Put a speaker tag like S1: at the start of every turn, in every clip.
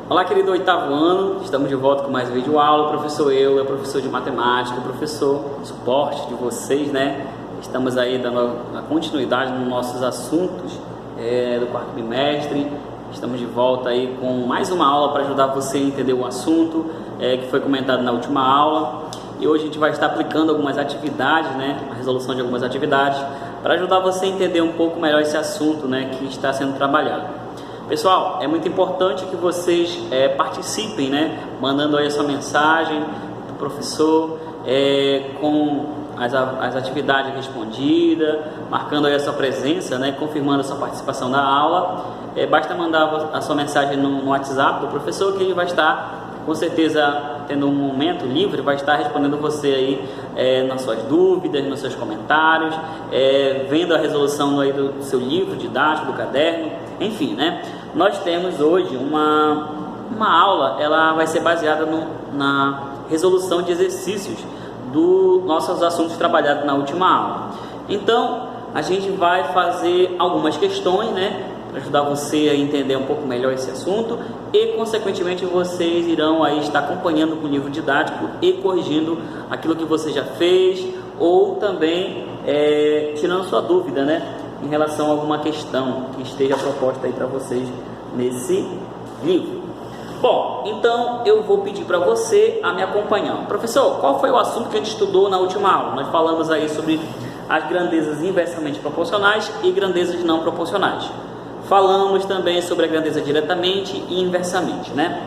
S1: Olá, querido oitavo ano, estamos de volta com mais um vídeo aula. O professor eu, professor de matemática, professor suporte de vocês, né? Estamos aí dando a continuidade nos nossos assuntos do quarto bimestre. Estamos de volta aí com mais uma aula para ajudar você a entender o assunto que foi comentado na última aula. E hoje a gente vai estar aplicando algumas atividades, né? A resolução de algumas atividades para ajudar você a entender um pouco melhor esse assunto, né? Que está sendo trabalhado. Pessoal, é muito importante que vocês participem, né? Mandando aí a sua mensagem do professor com as atividades respondidas, marcando aí a sua presença, né? Confirmando a sua participação da aula. Basta mandar a sua mensagem no WhatsApp do professor, que ele vai estar, com certeza, tendo um momento livre, vai estar respondendo você aí nas suas dúvidas, nos seus comentários, vendo a resolução aí do seu livro didático, do caderno, enfim, né? Nós temos hoje uma aula, ela vai ser baseada na resolução de exercícios dos nossos assuntos trabalhados na última aula. Então, a gente vai fazer algumas questões, né? Para ajudar você a entender um pouco melhor esse assunto e, consequentemente, vocês irão aí estar acompanhando com o livro didático e corrigindo aquilo que você já fez ou também tirando sua dúvida, né? Em relação a alguma questão que esteja proposta aí para vocês nesse livro. Bom, então eu vou pedir para você a me acompanhar. Professor, qual foi o assunto que a gente estudou na última aula? Nós falamos aí sobre as grandezas inversamente proporcionais e grandezas não proporcionais. Falamos também sobre a grandeza diretamente e inversamente, né?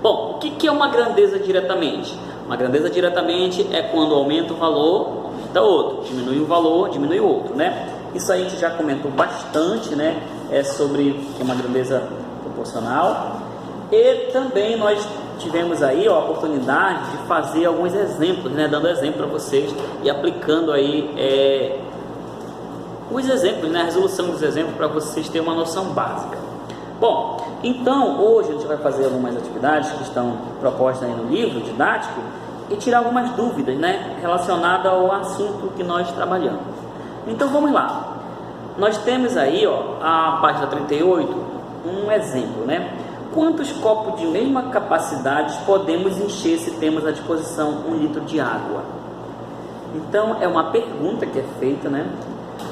S1: Bom, o que é uma grandeza diretamente? Uma grandeza diretamente é quando aumenta o valor, aumenta outro, diminui o valor, diminui o outro, né? Isso aí a gente já comentou bastante, né? Sobre o que é uma grandeza proporcional. E também nós tivemos aí a oportunidade de fazer alguns exemplos, né? Dando exemplo para vocês e aplicando aí os exemplos, né? A resolução dos exemplos para vocês terem uma noção básica. Bom, então hoje a gente vai fazer algumas atividades que estão propostas aí no livro didático e tirar algumas dúvidas, né? Relacionadas ao assunto que nós trabalhamos. Então vamos lá. Nós temos aí, a página 38, um exemplo, né? Quantos copos de mesma capacidade podemos encher se temos à disposição 1 litro de água? Então é uma pergunta que é feita, né?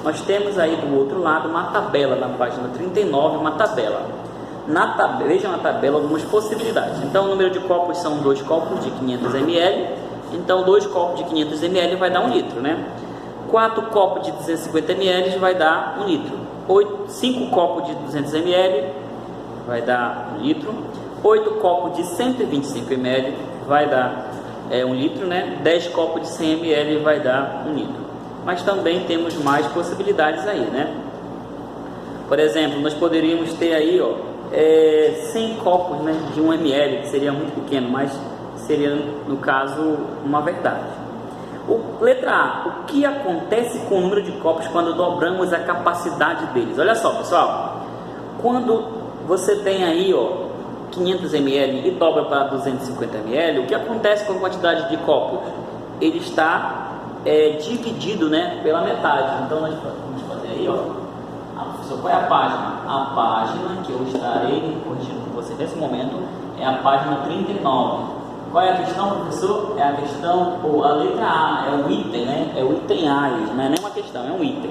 S1: Nós temos aí do outro lado uma tabela, na página 39, uma tabela. Vejam na tabela algumas possibilidades. Então o número de copos são 2 copos de 500 ml. Então 2 copos de 500 ml vai dar 1 litro, né? 4 copos de 250 ml vai dar 1 litro. 5 copos de 200 ml vai dar 1 litro. 8 copos de 125 ml vai dar 1 litro, né? 10 copos de 100 ml vai dar 1 litro. Mas também temos mais possibilidades aí, né? Por exemplo, nós poderíamos ter aí 100 copos, né, de 1 ml, que seria muito pequeno, mas seria, no caso, uma verdade. Letra A. O que acontece com o número de copos quando dobramos a capacidade deles? Olha só, pessoal. Quando você tem aí 500 ml e dobra para 250 ml, o que acontece com a quantidade de copos? Ele está dividido, né, pela metade. Então nós vamos fazer aí, professor, qual é a página? A página que eu estarei corrigindo com você nesse momento é a página 39. Qual é a questão, professor? É a questão, a letra A, é o item, né? É o item A, não é nem uma questão, é um item.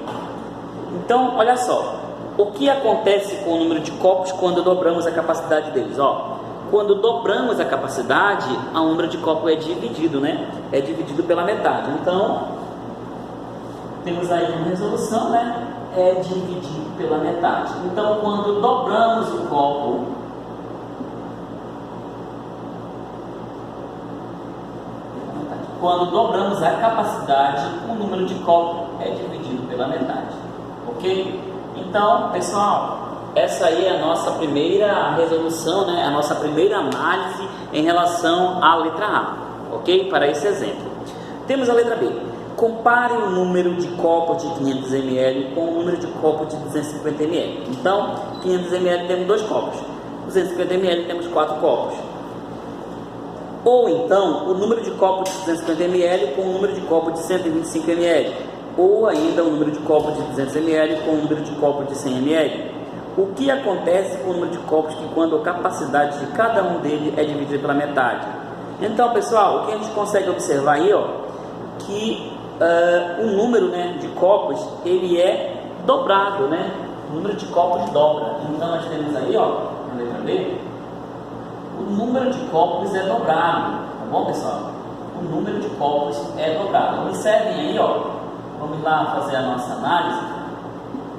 S1: Então, olha só, o que acontece com o número de copos quando dobramos a capacidade deles? Quando dobramos a capacidade, o número de copos é dividido, né? É dividido pela metade. Então, temos aí uma resolução, né? É dividido pela metade. Então, quando dobramos o copo, quando dobramos a capacidade, o número de copos é dividido pela metade. Ok? Então, pessoal, essa aí é a nossa primeira resolução, né? A nossa primeira análise em relação à letra A. Ok? Para esse exemplo. Temos a letra B. Compare o número de copos de 500 ml com o número de copos de 250 ml. Então, 500 ml temos 2 copos. 250 ml temos 4 copos. Ou então, o número de copos de 250 ml com o número de copos de 125 ml. Ou ainda o número de copos de 200 ml com o número de copos de 100 ml. o que acontece com o número de copos que quando a capacidade de cada um deles é dividida pela metade? Então, pessoal, o que a gente consegue observar aí, ó, que o número, né, de copos, ele é dobrado, né? O número de copos dobra. Então, nós temos aí, ó, na letra B, o número de copos é dobrado, tá bom, pessoal? O número de copos é dobrado. Observem aí, ó, vamos lá fazer a nossa análise.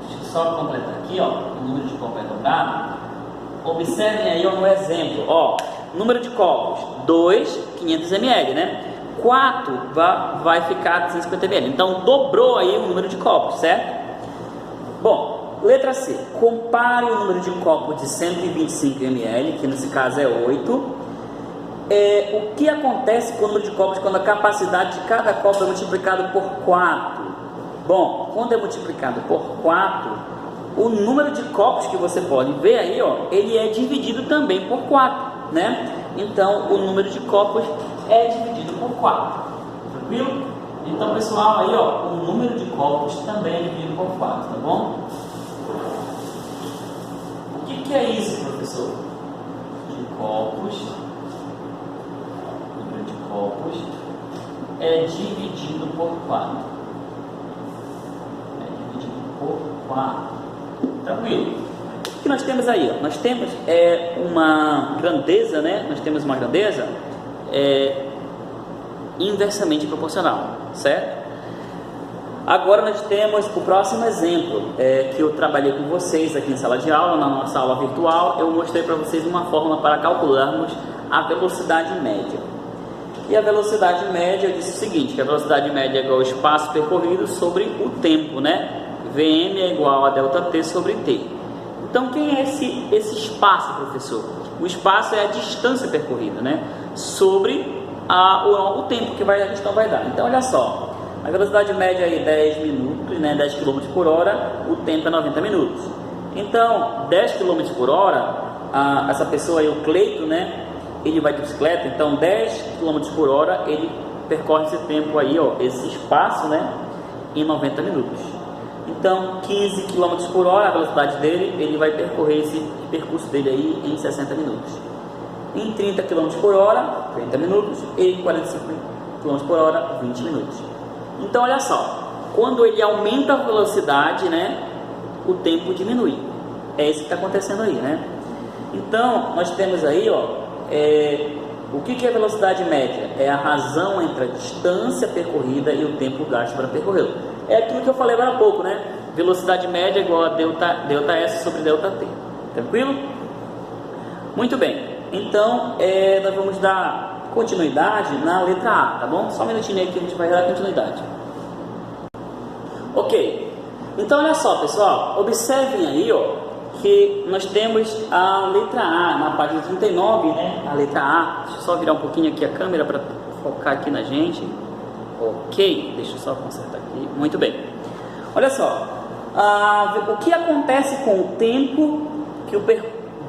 S1: Deixa eu só completar aqui, ó, o número de copos é dobrado. Observem aí, ó, no exemplo, ó, número de copos, 2, 500 ml, né? 4 vai ficar 250 ml. Então, dobrou aí o número de copos, certo? Bom, letra C. Compare o número de copos de 125 ml, que nesse caso é 8. O que acontece com o número de copos quando a capacidade de cada copo é multiplicado por 4? Bom, quando é multiplicado por 4, o número de copos que você pode ver aí, ó, ele é dividido também por 4, né? Então, o número de copos é dividido por 4. Tranquilo? Então, pessoal, aí, ó, o número de copos também é dividido por 4, tá bom? O que é isso, professor? De copos. O número de copos é dividido por 4. É dividido por 4. Tranquilo? O que nós temos aí? Ó? Nós temos uma grandeza, né? Nós temos uma grandeza inversamente proporcional, certo? Agora nós temos o próximo exemplo que eu trabalhei com vocês aqui em sala de aula, na nossa aula virtual. Eu mostrei para vocês uma fórmula para calcularmos a velocidade média. E a velocidade média, eu disse o seguinte, que a velocidade média é igual ao espaço percorrido sobre o tempo, né? Vm é igual a ΔT sobre t. Então, quem é esse espaço, professor? O espaço é a distância percorrida, né? Sobre o tempo que a questão vai dar. Então, olha só. A velocidade média aí é 10 minutos, né? 10 km por hora. O tempo é 90 minutos. Então, 10 km por hora, essa pessoa aí, o Cleito, né? Ele vai de bicicleta. Então, 10 km por hora, ele percorre esse tempo aí, ó, esse espaço, né? Em 90 minutos. Então, 15 km por hora, a velocidade dele, ele vai percorrer esse percurso dele aí em 60 minutos. Em 30 km por hora, 30 minutos, e em 45 km por hora, 20 minutos. Então, olha só, quando ele aumenta a velocidade, né, o tempo diminui. É isso que está acontecendo aí, né? Então, nós temos aí, ó, o que é a velocidade média? É a razão entre a distância percorrida e o tempo gasto para percorrê-lo. É aquilo que eu falei agora há pouco, né? Velocidade média é igual a ΔS sobre ΔT. Tranquilo? Muito bem. Então, nós vamos dar continuidade na letra A, tá bom? Só um minutinho aí que a gente vai dar continuidade. Ok. Então, olha só, pessoal. Observem aí, ó, que nós temos a letra A na página 39, né? A letra A. Deixa eu só virar um pouquinho aqui a câmera para focar aqui na gente. Ok, deixa eu só consertar aqui. Muito bem. Olha só, o que acontece com o tempo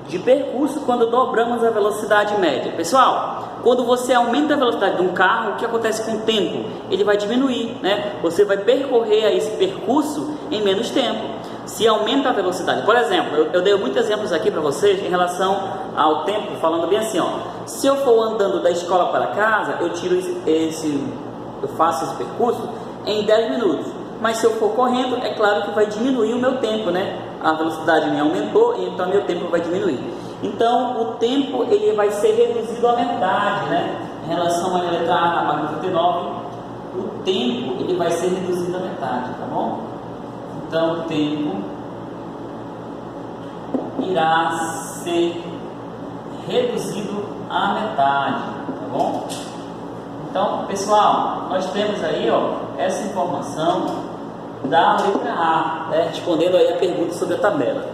S1: de percurso quando dobramos a velocidade média? Pessoal, quando você aumenta a velocidade de um carro, o que acontece com o tempo? Ele vai diminuir, né? Você vai percorrer esse percurso em menos tempo. Se aumenta a velocidade, por exemplo, eu dei muitos exemplos aqui para vocês em relação ao tempo, falando bem assim, ó. Se eu for andando da escola para casa, eu faço esse percurso em 10 minutos. Mas se eu for correndo, é claro que vai diminuir o meu tempo, né? A velocidade me aumentou, então meu tempo vai diminuir. Então, o tempo ele vai ser reduzido à metade, né? Em relação à letra A, na página 39, o tempo ele vai ser reduzido à metade, tá bom? Então, o tempo irá ser reduzido à metade, tá bom? Então, pessoal, nós temos aí, ó, essa informação da letra A, né, respondendo aí a pergunta sobre a tabela.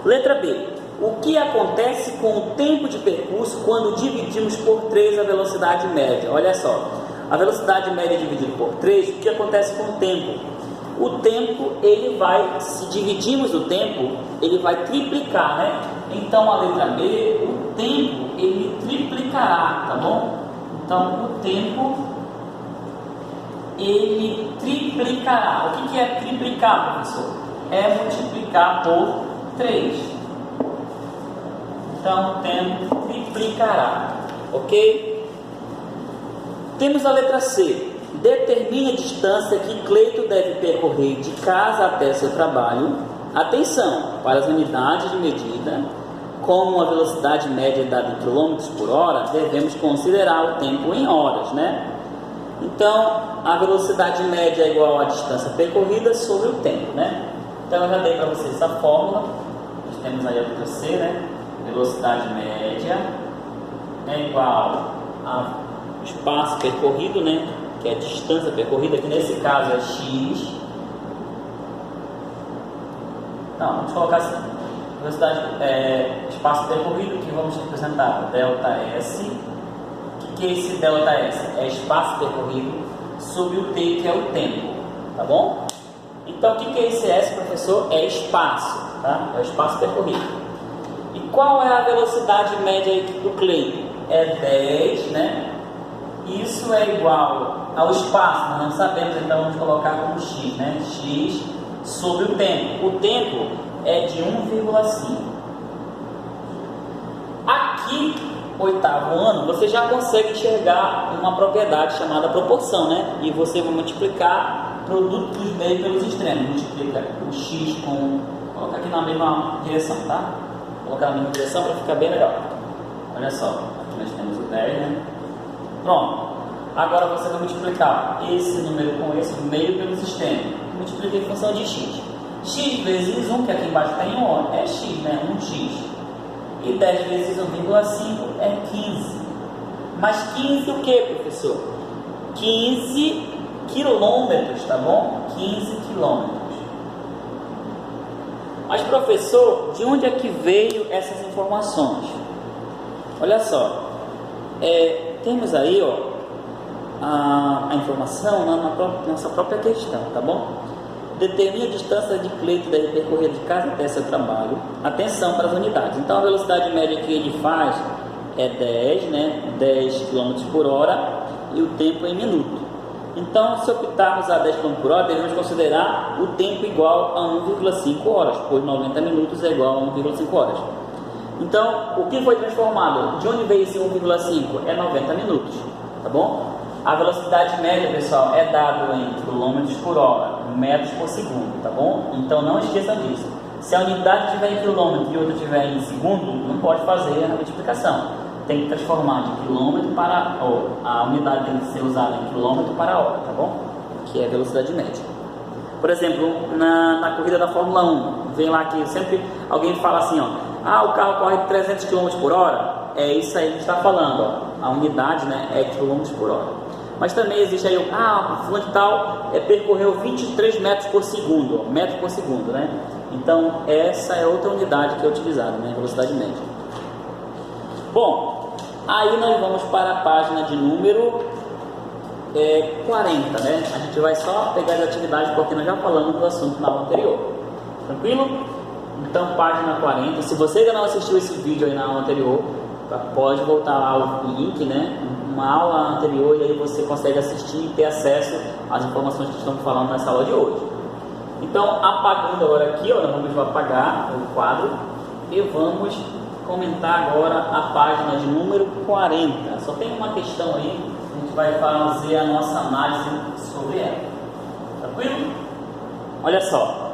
S1: Letra B. O que acontece com o tempo de percurso quando dividimos por 3 a velocidade média? Olha só, a velocidade média dividida por 3, o que acontece com o tempo? O tempo, ele vai, se dividimos o tempo, ele vai triplicar, né? Então, a letra B, o tempo, ele triplicará, tá bom? Então, o tempo, ele triplicará. O que é triplicar, professor? É multiplicar por 3. Então o tempo triplicará, ok? Temos a letra C. Determine a distância que Cleito deve percorrer de casa até seu trabalho. Atenção, para as unidades de medida, como a velocidade média dada em quilômetros por hora, devemos considerar o tempo em horas, né? Então, a velocidade média é igual à distância percorrida sobre o tempo, né? Então, eu já dei para vocês essa fórmula. Nós temos aí a letra C, né? Velocidade média é igual ao espaço percorrido, né? Que é a distância percorrida, que nesse caso é x. Não, vamos colocar assim. Velocidade, espaço percorrido, que vamos representar delta S. O que é esse delta S? É espaço percorrido sobre o T, que é o tempo, tá bom? Então, o que é esse S, professor? É espaço, tá? É o espaço percorrido. E qual é a velocidade média do Cleito? É 10, né? Isso é igual ao espaço, nós não sabemos, então vamos colocar como x, né? X sobre o tempo. O tempo é de 1,5. Aqui, oitavo ano, você já consegue enxergar uma propriedade chamada proporção, né? E você vai multiplicar produto dos meios pelos extremos. Multiplica o x com... Coloca aqui na mesma direção, tá? Colocar na mesma direção para ficar bem legal. Olha só, aqui nós temos o 10, né? Pronto. Agora você vai multiplicar esse número com esse meio pelos extremos. Multiplica em função de x. X vezes 1, que aqui embaixo tem 1, é x, né? 1x. E 10 vezes 1,5 é 15. Mas 15 o que, professor? 15 quilômetros, tá bom? 15 quilômetros. Mas, professor, de onde é que veio essas informações? Olha só. Temos aí, ó, a informação na nossa própria questão, tá bom? Determine a distância de Cleito deve percorrer de casa até seu trabalho. Atenção para as unidades. Então, a velocidade média que ele faz é 10, né? 10 km por hora e o tempo em minuto. Então, se optarmos a 10 km por hora, devemos considerar o tempo igual a 1,5 horas, pois 90 minutos é igual a 1,5 horas. Então, o que foi transformado? De onde veio esse 1,5? É 90 minutos, tá bom? A velocidade média, pessoal, é dado em quilômetros por hora, metros por segundo, tá bom? Então, não esqueçam disso. Se a unidade estiver em quilômetro e outra estiver em segundo, não pode fazer a multiplicação. Tem que transformar de quilômetro para... a unidade tem que ser usada em quilômetro para hora, tá bom? Que é a velocidade média. Por exemplo, na corrida da Fórmula 1, vem lá que sempre alguém fala assim, ó, o carro corre 300 km por hora. É isso aí que está falando, ó. A unidade, né, é quilômetros por hora. Mas também existe aí, o fulano de tal percorreu 23 metros por segundo, ó, metro por segundo, né? Então, essa é outra unidade que é utilizada, né, velocidade média. Bom, aí nós vamos para a página de número 40, né? A gente vai só pegar as atividades porque nós já falamos do assunto na aula anterior. Tranquilo? Então, página 40. Se você ainda não assistiu esse vídeo aí na aula anterior, pode voltar ao link, né? Uma aula anterior, e aí você consegue assistir e ter acesso às informações que estamos falando nessa aula de hoje. Então, apagando agora aqui, ó, nós vamos apagar o quadro e vamos comentar agora a página de número 40. Só tem uma questão aí, a gente vai fazer a nossa análise sobre ela. Tranquilo? Olha só.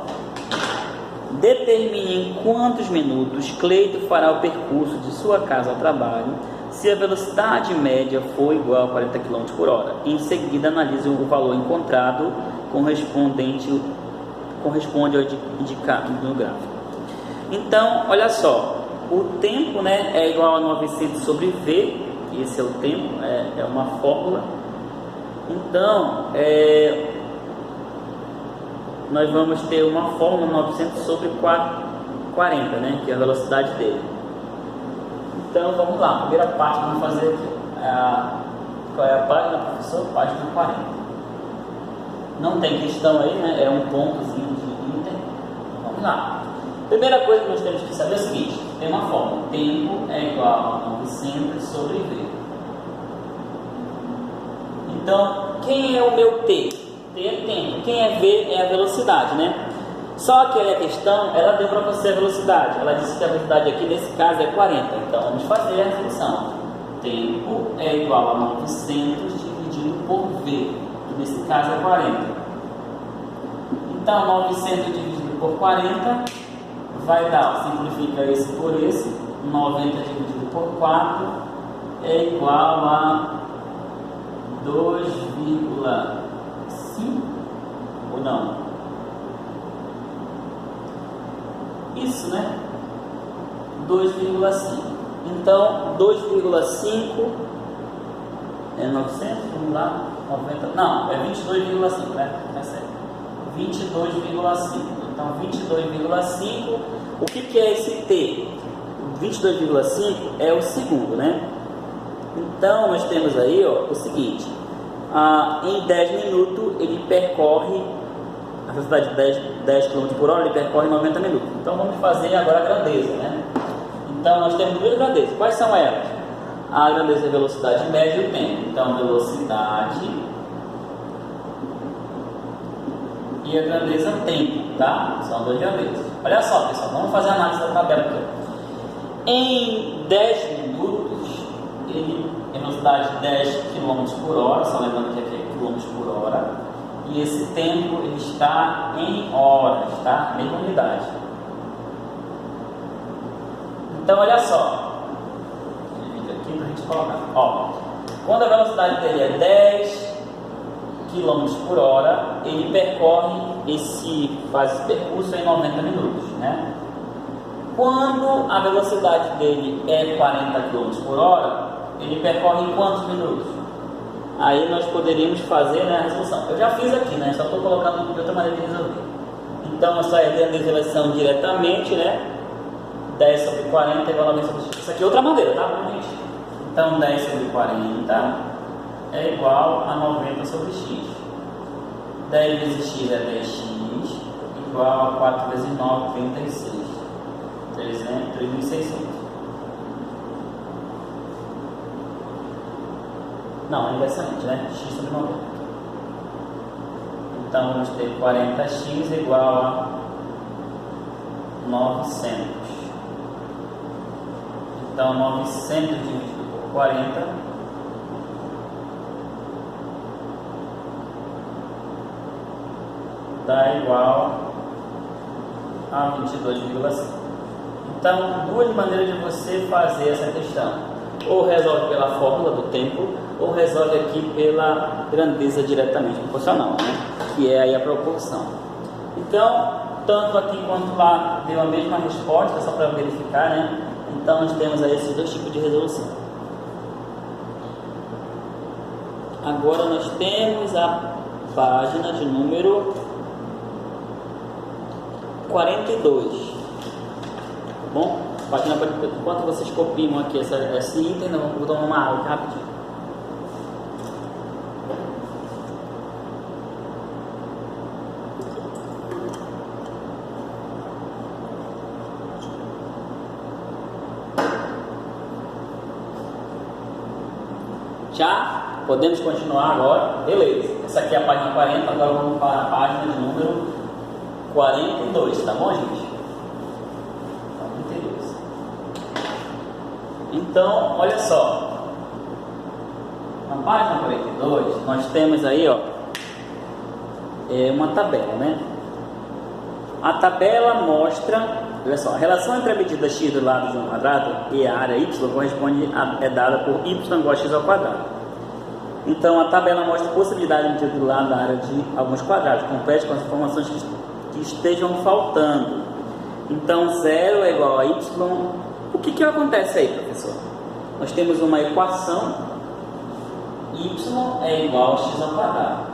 S1: Determine em quantos minutos Cleito fará o percurso de sua casa ao trabalho se a velocidade média for igual a 40 km por hora. Em seguida, analise o valor encontrado corresponde ao indicado no gráfico. Então, olha só, o tempo, né, é igual a 900 sobre V, esse é o tempo, é uma fórmula. Então, nós vamos ter uma fórmula 900 sobre 40, né, que é a velocidade dele. Então, vamos lá, a primeira parte que vamos fazer aqui. Qual é a página, professor? Página 40. Não tem questão aí, né, é um pontozinho de inter. Vamos lá. Primeira coisa que nós temos que saber é o seguinte, tem uma fórmula, tempo é igual a 900 sobre V. Então, quem é o meu T? T é tempo. Quem é V é a velocidade, né? Só que a questão, ela deu para você a velocidade. Ela disse que a velocidade aqui, nesse caso, é 40. Então, vamos fazer a resolução. Tempo é igual a 900 dividido por V, que nesse caso é 40. Então, 900 dividido por 40 vai dar, simplifica esse por esse, 90 dividido por 4 é igual a 2,5 ou não? Isso, né? 2,5. Então, 2,5 é 900, vamos lá, 90, não, é 22,5, né? É certo. 22,5. Então, 22,5, o que é esse T? 22,5 é o segundo, né? Então, nós temos aí, ó, o seguinte, em 10 minutos ele percorre, a velocidade de 10 km por hora, ele percorre 90 minutos. Então, vamos fazer agora a grandeza, né? Então, nós temos duas grandezas. Quais são elas? A grandeza é a velocidade média e o tempo. Então, velocidade e a grandeza tempo, tá? São duas grandezas. Olha só, pessoal, vamos fazer a análise da tabela aqui. Em 10 minutos, ele tem velocidade de 10 km por hora, só lembrando que aqui é km por hora, e esse tempo ele está em horas, tá? Mesma unidade. Então, olha só, divide aqui para a gente colocar. Ó, quando a velocidade dele é 10 km por hora, ele faz esse percurso em 90 minutos, né? Quando a velocidade dele é 40 km por hora, ele percorre em quantos minutos? Aí nós poderíamos fazer, né, a resolução. Eu já fiz aqui, né? Só estou colocando de outra maneira de resolver. Então, essa é a deseleção diretamente, né? 10 sobre 40 igual a 90 sobre x. Isso aqui é outra maneira, tá bom, gente? Então, 10 sobre 40 é igual a 90 sobre x. 10 vezes x é 10x, igual a 4 vezes 9, 36. 3.600. Não, é inversamente, né? X sobre 90. Então, vamos ter 40x igual a 900. Então, 900 dividido por 40 dá igual a 22,5. Então, duas maneiras de você fazer essa questão. Ou resolve pela fórmula do tempo, ou resolve aqui pela grandeza diretamente proporcional, né? Que é aí a proporção. Então, tanto aqui quanto lá deu a mesma resposta, só para verificar, né? Então, nós temos aí esses dois tipos de resolução. Agora, nós temos a página de número 42. Tá bom? Página, enquanto vocês copiam aqui esse item, nós vamos tomar uma água aqui rapidinho. Já podemos continuar agora, beleza. Essa aqui é a página 40, agora vamos para a página de número 42, tá bom, gente? 42. Então, olha só. Na página 42, nós temos aí, ó, uma tabela, né? A tabela mostra, olha só, a relação entre a medida x do lado de um quadrado e a área y é dada por y igual a x ao quadrado. Então, a tabela mostra a possibilidade de medida do lado da área de alguns quadrados. Compete com as informações que estejam faltando. Então, 0 é igual a y. O que acontece aí, professor? Nós temos uma equação, y é igual a x ao quadrado.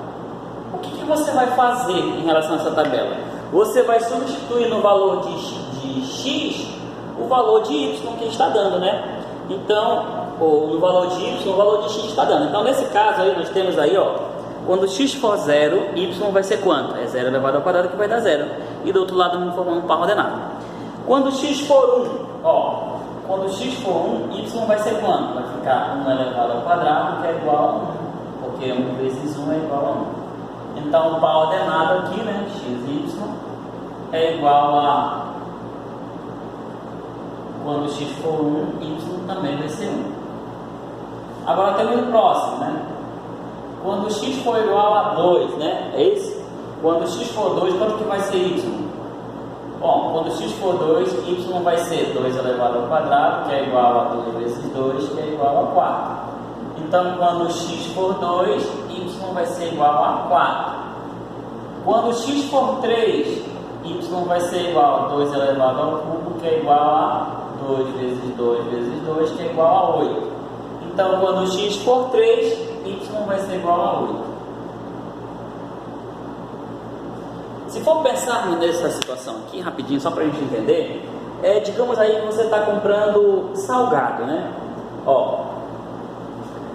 S1: O que você vai fazer em relação a essa tabela? Você vai substituir no valor de x o valor de y que está dando, né? Então, ou no valor de y, o valor de x está dando. Então, nesse caso aí, nós temos aí, ó, quando x for 0, y vai ser quanto? É 0 elevado ao quadrado, que vai dar 0. E do outro lado, vamos formar um par ordenado. Quando x for 1, ó, quando x for 1, y vai ser quanto? Vai ficar 1 elevado ao quadrado, que é igual a 1. Porque 1 vezes 1 é igual a 1. Então, o par ordenado aqui, né, x e y, é igual a, quando x for 1, y também vai ser 1. Agora temos o próximo, né? Quando x for igual a 2, né? É isso? Quando x for 2, quanto que vai ser y? Bom, quando x for 2, y vai ser 2 elevado ao quadrado, que é igual a 2 vezes 2, que é igual a 4. Então, quando x for 2, y vai ser igual a 4. Quando x for 3, y vai ser igual a 2 elevado ao cubo, que é igual a 2 vezes 2 vezes 2, que é igual a 8. Então, quando x for 3, y vai ser igual a 8. Se for pensarmos nessa situação aqui, rapidinho, só para a gente entender, digamos aí que você está comprando salgado, né?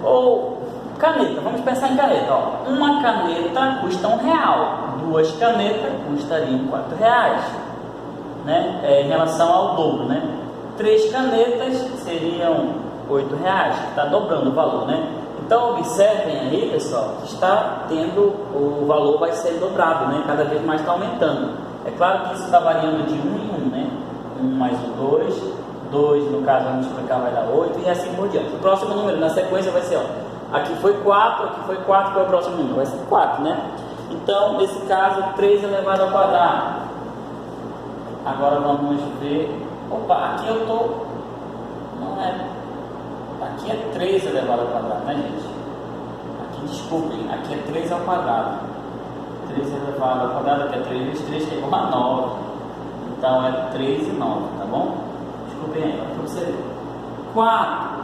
S1: Ou caneta, vamos pensar em caneta. Uma caneta custa R$1, 2 canetas custariam R$4, né? Em relação ao dobro, né? 3 canetas seriam R$8, que está dobrando o valor, né? Então observem aí, pessoal, que está tendo, o valor vai ser dobrado, né? Cada vez mais está aumentando. É claro que isso está variando de 1 em 1, né? 1 mais o 2, 2 no caso vamos multiplicar vai dar 8 e assim por diante. O próximo número na sequência vai ser, aqui foi 4, aqui foi 4, qual é o próximo número? Vai ser 4, né? Então, nesse caso, 3 elevado ao quadrado. Agora vamos ver, aqui eu estou, não é... Aqui é 3 elevado ao quadrado, né, gente? Aqui, desculpem, aqui é 3 ao quadrado. 3 elevado ao quadrado, aqui é 3 vezes 3, que é igual a 9. Então, é 3 e 9, tá bom? Desculpem aí, para você ver. 4.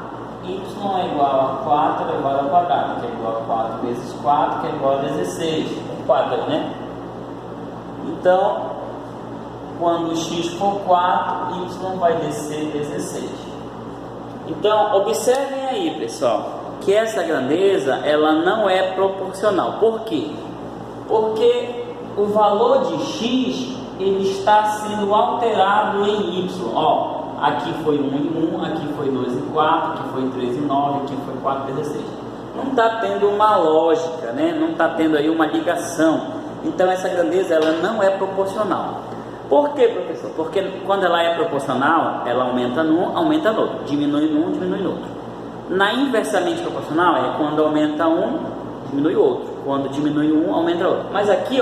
S1: Y é igual a 4 elevado ao quadrado, que é igual a 4 vezes 4, que é igual a 16. É 4 aí, né? Então, quando x for 4, y vai descer 16. Então, observem aí, pessoal, que essa grandeza, ela não é proporcional. Por quê? Porque o valor de x, ele está sendo alterado em y. Aqui foi 1 em 1, aqui foi 2 em 4, aqui foi 3 em 9, aqui foi 4 em 16. Não está tendo uma lógica, né? Não está tendo aí uma ligação. Então, essa grandeza, ela não é proporcional. Por quê, professor? Porque quando ela é proporcional, ela aumenta num, aumenta no outro, diminui num, diminui no outro. Na inversamente proporcional é quando aumenta um, diminui o outro. Quando diminui um, aumenta o outro. Mas aqui,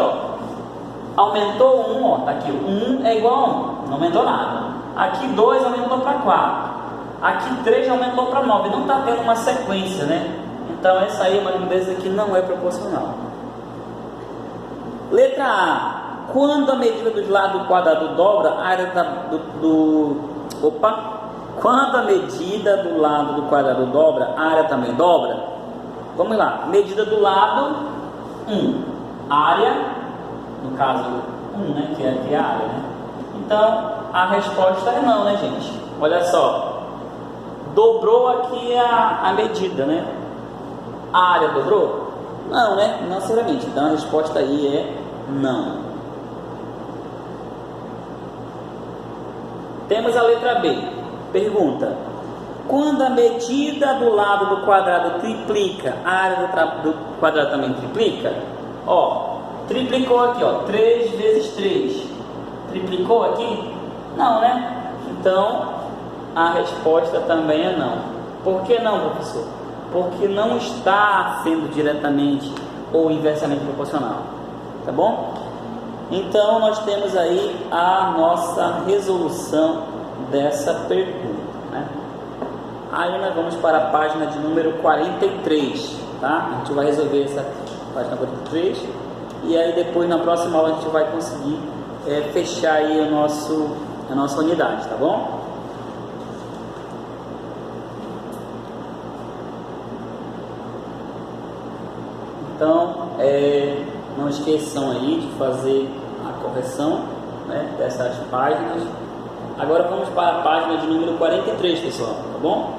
S1: aumentou um, tá aqui, 1 é igual a 1, não aumentou nada. Aqui 2 aumentou para 4. Aqui 3 aumentou para 9. Não está tendo uma sequência, né? Então essa aí é uma grandeza que não é proporcional. Letra A. Quando a medida do lado do quadrado dobra, a área Quando a medida do lado do quadrado dobra, a área também dobra? Vamos lá. Medida do lado, 1. Área, no caso, 1, né? Que é a área, né? Então, a resposta é não, né, gente? Olha só. Dobrou aqui a medida, né? A área dobrou? Não, né? Não necessariamente. Então, a resposta aí é não. Temos a letra B. Pergunta: quando a medida do lado do quadrado triplica, a área do quadrado também triplica? Triplicou aqui, 3 vezes 3. Triplicou aqui? Não, né? Então, a resposta também é não. Por que não, professor? Porque não está sendo diretamente ou inversamente proporcional. Tá bom? Então, nós temos aí a nossa resolução dessa pergunta, né? Aí nós vamos para a página de número 43, tá? A gente vai resolver essa página 43 e aí depois, na próxima aula, a gente vai conseguir fechar aí a nossa unidade, tá bom? Então, não esqueçam aí de fazer a correção, né, dessas páginas. Agora vamos para a página de número 43, pessoal, tá bom?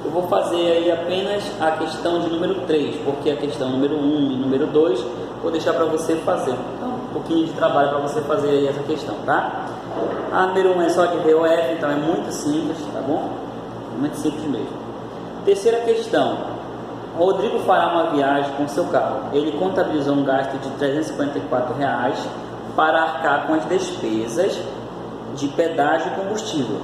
S1: Eu vou fazer aí apenas a questão de número 3, porque a questão número 1 e número 2 vou deixar para você fazer. Então, um pouquinho de trabalho para você fazer aí essa questão, tá? A número 1 é só de VOF, então é muito simples, tá bom? Muito simples mesmo. Terceira questão. Rodrigo fará uma viagem com seu carro. Ele contabilizou um gasto de R$ 354 para arcar com as despesas de pedágio e combustível.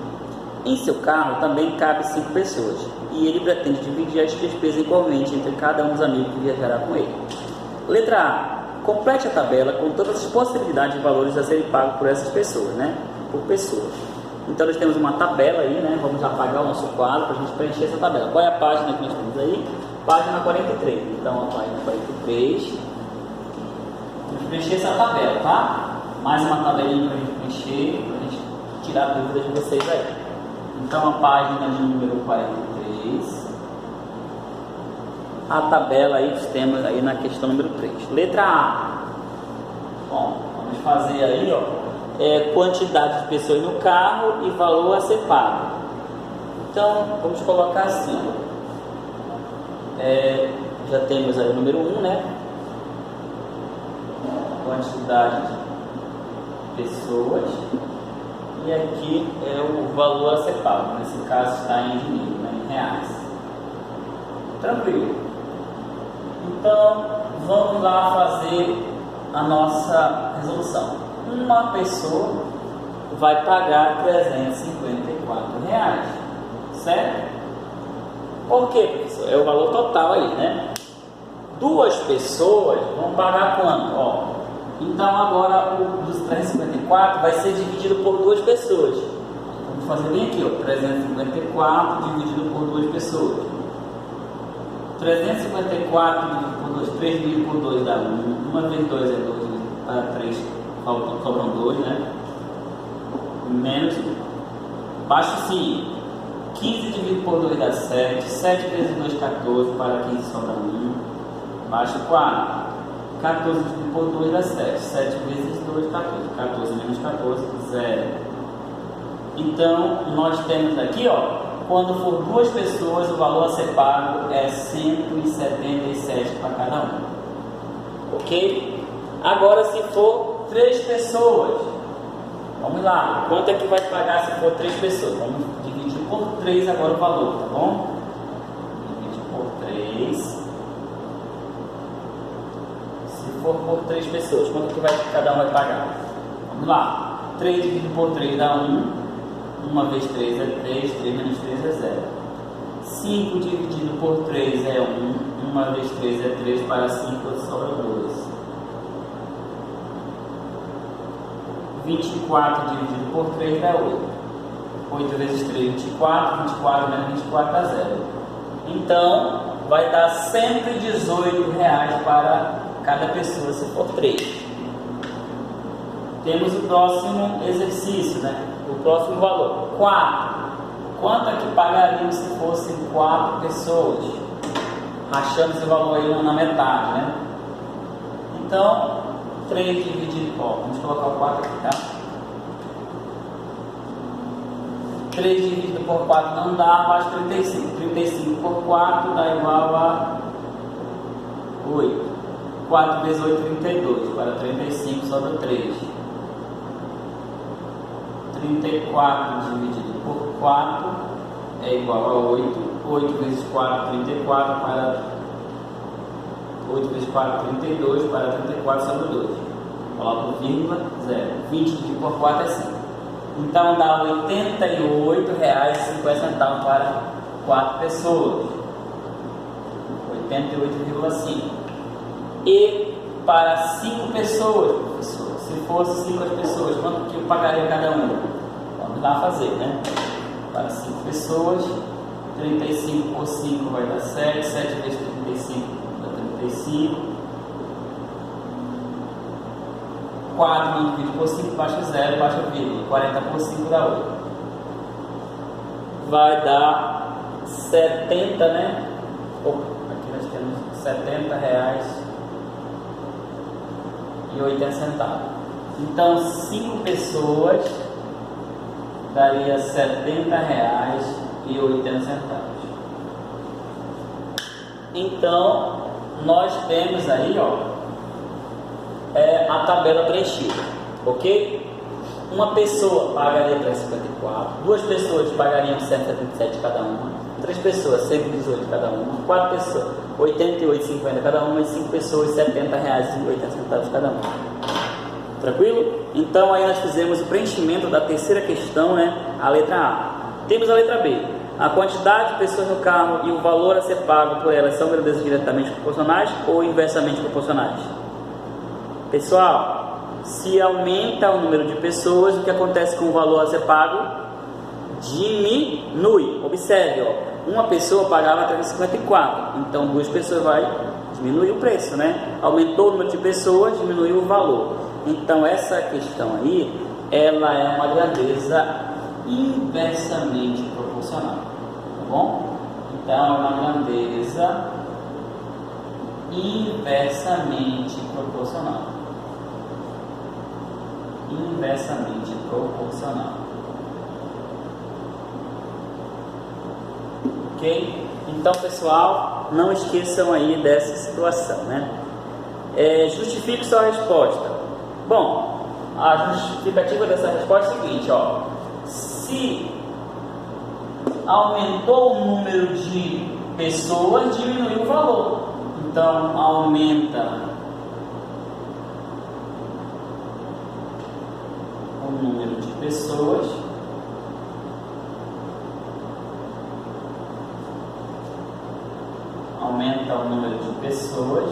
S1: Em seu carro também cabe 5 pessoas e ele pretende dividir as despesas igualmente entre cada um dos amigos que viajará com ele. Letra A. Complete a tabela com todas as possibilidades de valores a serem pagos por essas pessoas, né? Por pessoa. Então nós temos uma tabela aí, né? Vamos apagar o nosso quadro para a gente preencher essa tabela. Qual é a página que nós temos aí? Página 43. Então a página 43. Vamos preencher essa tabela, tá? Mais uma tabelinha para a gente preencher, para a gente tirar dúvidas de vocês aí. Então a página de número 43. A tabela aí que temos aí na questão número 3. Letra A. Bom, vamos fazer aí, ó. Quantidade de pessoas no carro e valor a ser pago. Então, vamos colocar assim, já temos aí o número 1, né? Quantidade de pessoas. E aqui é o valor a ser pago. Nesse caso está em dinheiro, né? Em reais. Tranquilo. Então, vamos lá fazer a nossa resolução. Uma pessoa vai pagar R$354, certo? Por quê, professor? É o valor total aí, né? Duas pessoas vão pagar quanto? Ó, então agora o dos 354 vai ser dividido por duas pessoas. Vamos fazer bem aqui, ó, 354 dividido por duas pessoas. 354 dividido por 2, 3 dividido por 2 dá 1, 1 vezes 2 é 2, para 3 sobram 2, né? Menos, baixo 5, 15 dividido por 2 dá 7, 7 vezes 2, 14, para 15 sobra 1, baixo 4, 14 dividido por 2 dá 7, 7 vezes 2, 14, 14 menos 14, 0. Então, nós temos aqui, ó, quando for duas pessoas, o valor a ser pago é 177 para cada um. Ok? Agora, se for 3 pessoas, vamos lá. Quanto é que vai pagar se for 3 pessoas? Vamos dividir por 3 agora o valor, tá bom? Dividir por 3. Se for por 3 pessoas, quanto que cada um vai pagar? Vamos lá. 3 dividido por 3 dá 1. 1 vezes 3 é 3, 3 menos 3 é 0. 5 dividido por 3 é 1, 1 vezes 3 é 3, para 5 sobra 2. 24 dividido por 3 dá 8. 8 vezes 3, 24, 24 menos 24 dá 0. Então, vai dar R$118 para cada pessoa, se for 3. Temos o próximo exercício, né? O próximo valor, 4. Quanto é que pagaríamos se fossem 4 pessoas? Rachando esse valor aí na metade, né? Então, 3 dividido, ó, vamos colocar o 4 aqui, tá? 3 dividido por 4 não dá, abaixo 35. 35 por 4 dá igual a 8. 4 vezes 8, 32. Para 35 sobra 3. 34 dividido por 4 é igual a 8. 8 vezes 4, 34. Para 8 vezes 4, 32. Para 34 sobra 2. Coloco vírgula, 0. 20 dividido por 4 é 5. Então dá R$88,50 para 4 pessoas. 88,5. E para 5 pessoas, professor, se fosse 5 pessoas, quanto que eu pagaria cada um? Vamos lá fazer, né? Para 5 pessoas, 35 por 5 vai dar 7, 7 vezes 35 dá 35. 4 dividido por 5, baixa 0, baixa vírgula. 40 por 5 dá 8. Vai dar 70, né? Aqui nós temos R$70,80. Então, 5 pessoas daria R$70,80. Então, nós temos aí, ó, a tabela preenchida, ok? Uma pessoa pagaria 354, 2 pessoas pagariam 177 cada uma, 3 pessoas 118 cada uma, 4 pessoas 88,50 cada uma e 5 pessoas R$70,80 cada uma. Tranquilo? Então aí nós fizemos o preenchimento da terceira questão, né? A letra A. Temos a letra B. A quantidade de pessoas no carro e o valor a ser pago por elas são verdadeiros diretamente proporcionais ou inversamente proporcionais? Pessoal, se aumenta o número de pessoas, o que acontece com o valor a ser pago? Diminui. Observe, ó, uma pessoa pagava 354, então 2 pessoas vai diminuir o preço, né? Aumentou o número de pessoas, diminuiu o valor. Então essa questão aí, ela é uma grandeza inversamente proporcional, tá bom? Então é uma grandeza inversamente proporcional. Inversamente proporcional. Ok? Então, pessoal, não esqueçam aí dessa situação, né? Justifique sua resposta. Bom, a justificativa dessa resposta é a seguinte, ó. Se aumentou o número de pessoas, diminuiu o valor. Então, aumenta o número de pessoas, aumenta o número de pessoas,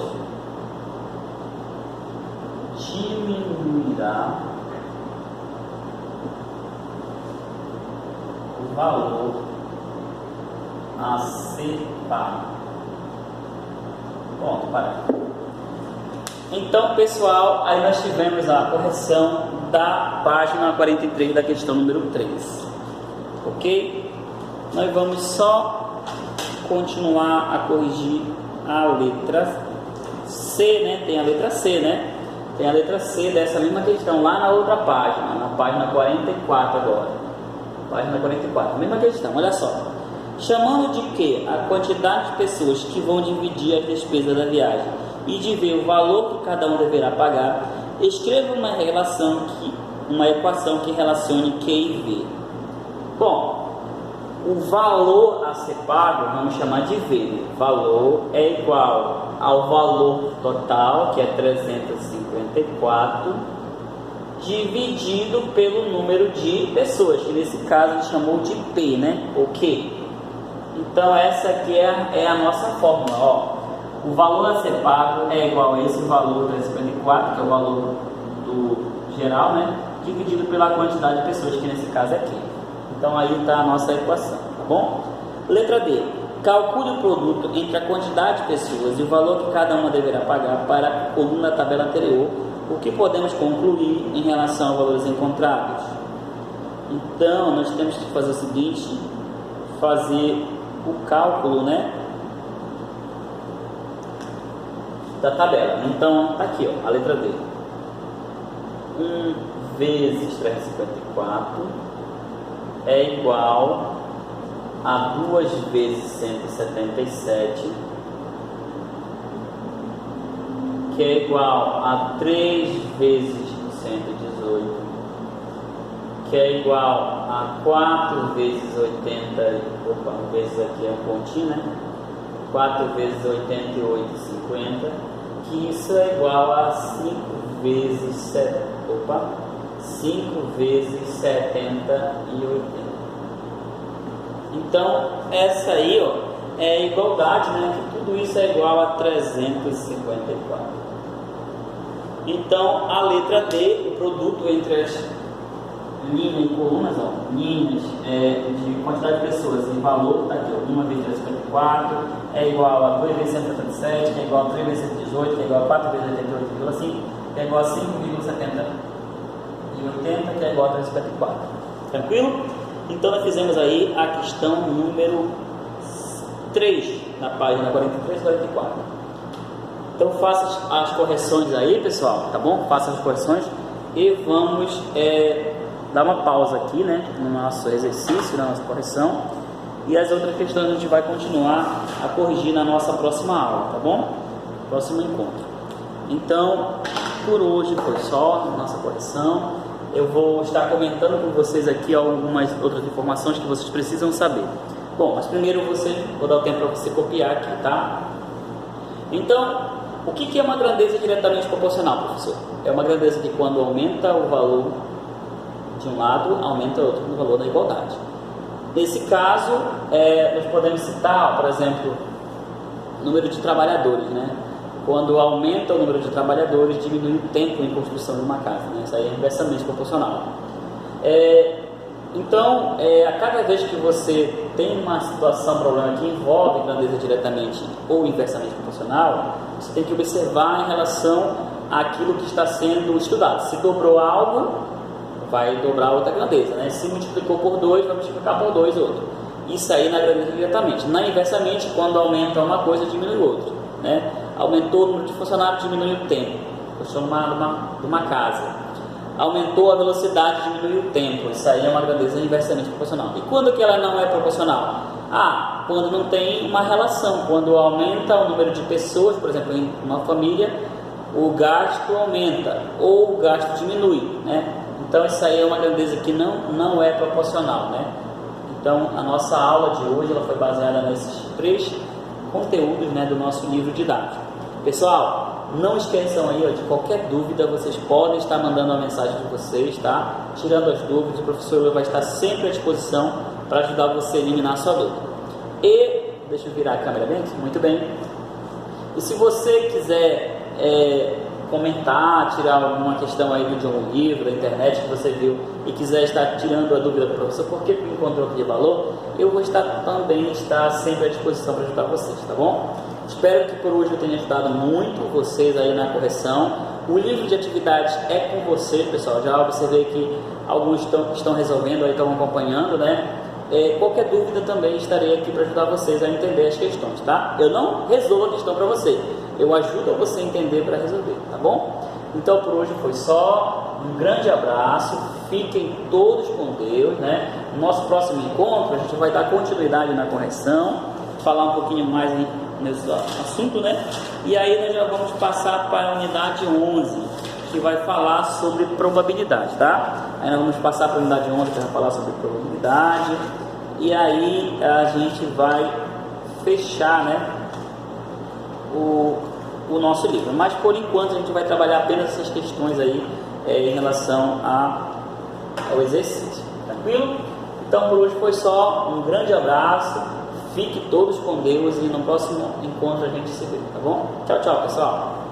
S1: diminuirá o valor a ser pago. Pronto, para. Então, pessoal, aí nós tivemos a correção da página 43 da questão número 3. Ok? Nós vamos só continuar a corrigir a letra C, né? Tem a letra C, né? Tem a letra C dessa mesma questão lá na outra página, na página 44 agora. Página 44, mesma questão, olha só. Chamando de que a quantidade de pessoas que vão dividir as despesas da viagem e de ver o valor que cada um deverá pagar, escreva uma equação que relacione Q e V. Bom, o valor a ser pago, vamos chamar de V. Valor é igual ao valor total, que é 354, dividido pelo número de pessoas, que nesse caso a gente chamou de P, né? O Q. Então essa aqui é a nossa fórmula, ó. O valor a ser pago é igual a esse valor 354, que é o valor do geral, né? Dividido pela quantidade de pessoas, que nesse caso é Q. Então aí está a nossa equação, tá bom? Letra D. Calcule o produto entre a quantidade de pessoas e o valor que cada uma deverá pagar para a coluna da tabela anterior. O que podemos concluir em relação aos valores encontrados? Então, nós temos que fazer o seguinte, fazer o cálculo, né, da tabela. Então, tá aqui, ó, a letra D. 1 vezes 354 é igual a 2 vezes 177, que é igual a 3 vezes 118, que é igual a 4 vezes 80, vezes aqui é um pontinho, né? 4 vezes 88, 50, que isso é igual a 5 vezes 5 vezes 70 e 80. Então, essa aí, ó, é a igualdade, né? Que tudo isso é igual a 354. Então, a letra D, o produto entre as linhas e colunas, ó, linhas de quantidade de pessoas e valor, tá aqui, ó, 1 vezes 354 é igual a 2 vezes 177, que é igual a 3 vezes 118, que é igual a 4 vezes 88,5, que é igual a 5,70 e 80, que é igual a 354. Tranquilo? Então nós fizemos aí a questão número 3 na página 43 e 44. Então faça as correções aí, pessoal, tá bom? Faça as correções e vamos dar uma pausa aqui, né, no nosso exercício, na nossa correção, e as outras questões a gente vai continuar a corrigir na nossa próxima aula, tá bom? Próximo encontro. Então, por hoje foi só a nossa correção. Eu vou estar comentando com vocês aqui algumas outras informações que vocês precisam saber. Bom, mas primeiro vou dar o tempo para você copiar aqui, tá? Então, O que é uma grandeza diretamente proporcional, professor? É uma grandeza que quando aumenta o valor de um lado, aumenta o outro no valor da igualdade. Nesse caso, nós podemos citar, por exemplo, o número de trabalhadores, né? Quando aumenta o número de trabalhadores, diminui o tempo em construção de uma casa, né? Isso aí é inversamente proporcional. Então, a cada vez que você tem uma situação, problema que envolve grandeza diretamente ou inversamente proporcional, você tem que observar em relação àquilo que está sendo estudado. Se dobrou algo, vai dobrar outra grandeza, né? Se multiplicou por 2, vai multiplicar por 2 outro. Isso aí na grandeza diretamente. Na inversamente, quando aumenta uma coisa, diminui outra, né? Aumentou o número de funcionários, diminui o tempo. Estou chamando de uma casa. Aumentou a velocidade, diminui o tempo. Isso aí é uma grandeza inversamente proporcional. E quando que ela não é proporcional? Quando não tem uma relação. Quando aumenta o número de pessoas, por exemplo, em uma família, o gasto aumenta ou o gasto diminui, né? Então isso aí é uma grandeza que não é proporcional, né? Então a nossa aula de hoje ela foi baseada nesses 3 conteúdos, né, do nosso livro didático. Pessoal, não esqueçam aí, de qualquer dúvida, vocês podem estar mandando a mensagem de vocês, tá? Tirando as dúvidas, o professor vai estar sempre à disposição para ajudar você a eliminar a sua dúvida. E, deixa eu virar a câmera bem, muito bem. E se você quiser comentar, tirar alguma questão aí de um livro, da internet que você viu e quiser estar tirando a dúvida do professor, por que encontrou aqui valor, eu vou também estar sempre à disposição para ajudar vocês, tá bom? Espero que por hoje eu tenha ajudado muito vocês aí na correção. O livro de atividades é com vocês, pessoal. Já observei que alguns estão resolvendo, aí estão acompanhando, né? Qualquer dúvida também estarei aqui para ajudar vocês a entender as questões, tá? Eu não resolvo a questão para você, eu ajudo você a entender para resolver, tá bom? Então por hoje foi só, um grande abraço, fiquem todos com Deus, né? No nosso próximo encontro a gente vai dar continuidade na correção, falar um pouquinho mais nesse assunto, né? E aí nós já vamos passar para a unidade 11, que vai falar sobre probabilidade, tá? Aí nós vamos passar para a unidade 11, que vai falar sobre probabilidade, e aí a gente vai fechar, né, o nosso livro. Mas por enquanto a gente vai trabalhar apenas essas questões aí em relação ao exercício, tranquilo? Então por hoje foi só, um grande abraço, fique todos com Deus e no próximo encontro a gente se vê, tá bom? Tchau, tchau, pessoal!